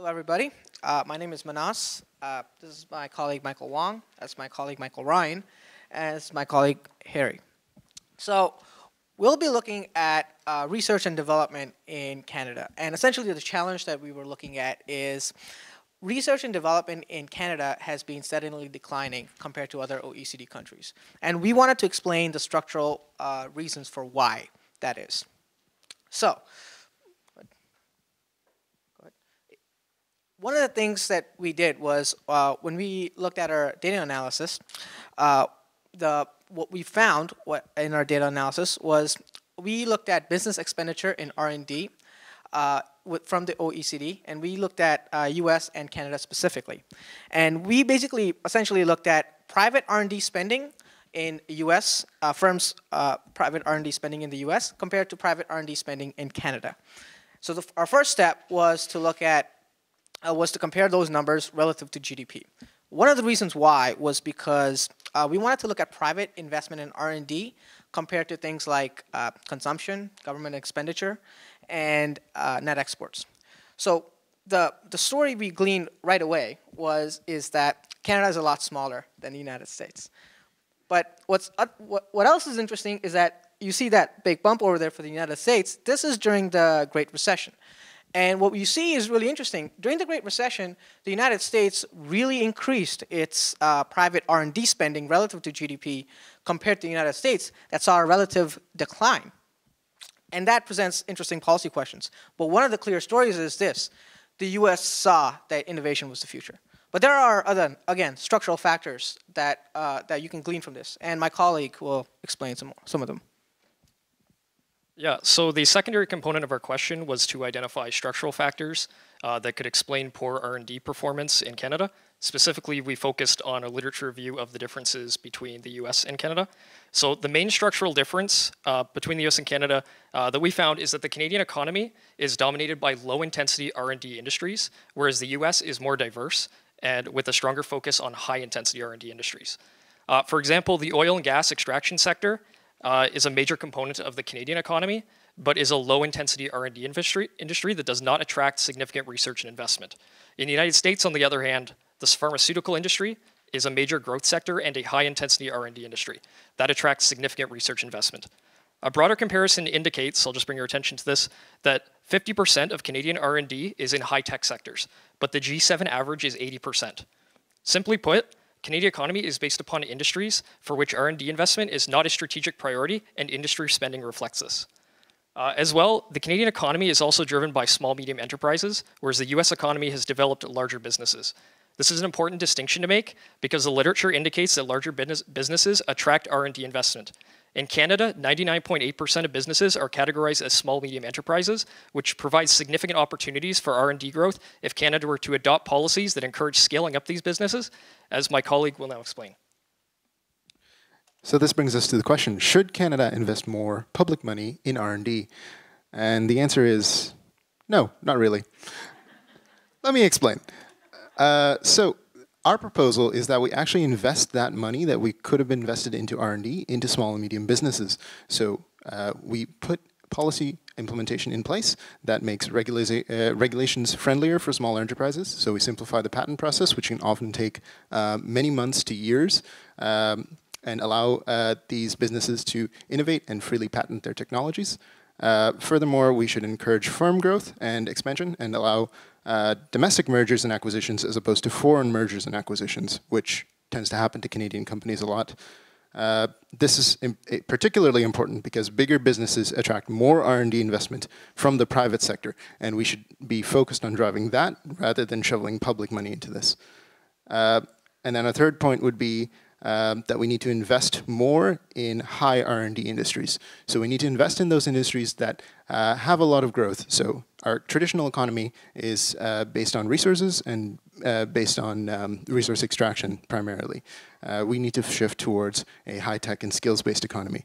Hello, everybody. My name is Manas. This is my colleague Michael Wong. That's my colleague Michael Ryan. And it's my colleague Harry. So we'll be looking at research and development in Canada. And essentially the challenge that we were looking at is research and development in Canada has been steadily declining compared to other OECD countries. And we wanted to explain the structural reasons for why that is. So one of the things that we did was when we looked at our data analysis, what we found in our data analysis was we looked at business expenditure in R&D from the OECD, and we looked at US and Canada specifically. And we basically essentially looked at private R&D spending in US, firms' private R&D spending in the US compared to private R&D spending in Canada. So our first step was to look at was to compare those numbers relative to GDP. One of the reasons why was because we wanted to look at private investment in R&D compared to things like consumption, government expenditure, and net exports. So the story we gleaned right away is that Canada is a lot smaller than the United States. But what else is interesting is that you see that big bump over there for the United States. This is during the Great Recession. And what you see is really interesting. During the Great Recession, the United States really increased its private R&D spending relative to GDP compared to the United States. That saw a relative decline. And that presents interesting policy questions. But one of the clear stories is this. The US saw that innovation was the future. But there are other, again, structural factors that you can glean from this. And my colleague will explain some of them. Yeah, so the secondary component of our question was to identify structural factors that could explain poor R&D performance in Canada. Specifically, we focused on a literature review of the differences between the US and Canada. So the main structural difference between the US and Canada that we found is that the Canadian economy is dominated by low-intensity R&D industries, whereas the US is more diverse and with a stronger focus on high-intensity R&D industries. For example, the oil and gas extraction sector is a major component of the Canadian economy, but is a low-intensity R&D industry that does not attract significant research and investment. In the United States, on the other hand, the pharmaceutical industry is a major growth sector and a high-intensity R&D industry that attracts significant research investment. A broader comparison indicates, I'll just bring your attention to this, that 50% of Canadian R&D is in high-tech sectors, but the G7 average is 80%. Simply put, Canadian economy is based upon industries for which R&D investment is not a strategic priority, and industry spending reflects this. As well, the Canadian economy is also driven by small-medium enterprises, whereas the US economy has developed larger businesses. This is an important distinction to make because the literature indicates that larger businesses attract R&D investment. In Canada, 99.8% of businesses are categorized as small-medium enterprises, which provides significant opportunities for R&D growth if Canada were to adopt policies that encourage scaling up these businesses, as my colleague will now explain. So this brings us to the question, should Canada invest more public money in R&D? And the answer is no, not really. Let me explain. So our proposal is that we actually invest that money that we could have invested into R&D into small and medium businesses. So we put policy implementation in place that makes regulations friendlier for smaller enterprises. So we simplify the patent process, which can often take many months to years, and allow these businesses to innovate and freely patent their technologies. Furthermore, we should encourage firm growth and expansion and allow domestic mergers and acquisitions as opposed to foreign mergers and acquisitions, which tends to happen to Canadian companies a lot. This is particularly important because bigger businesses attract more R&D investment from the private sector, and we should be focused on driving that rather than shoveling public money into this. And then a third point would be that we need to invest more in high R&D industries. So we need to invest in those industries that have a lot of growth. So our traditional economy is based on resources and based on resource extraction primarily. We need to shift towards a high-tech and skills-based economy.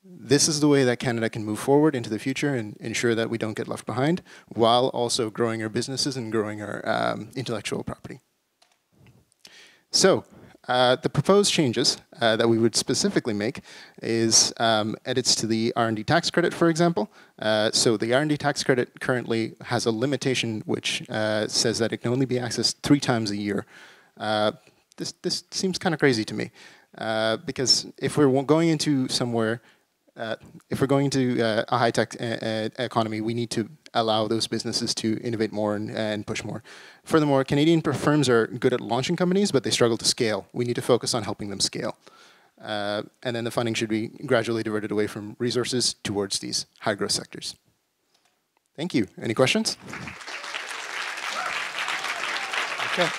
This is the way that Canada can move forward into the future and ensure that we don't get left behind, while also growing our businesses and growing our intellectual property. So, the proposed changes that we would specifically make is edits to the R&D tax credit, for example. So the R&D tax credit currently has a limitation which says that it can only be accessed 3 times a year. This seems kind of crazy to me, because if we're going into somewhere, if we're going to a high-tech economy, we need to allow those businesses to innovate more and push more. Furthermore, Canadian firms are good at launching companies, but they struggle to scale. We need to focus on helping them scale. And then the funding should be gradually diverted away from resources towards these high-growth sectors. Thank you. Any questions? Okay.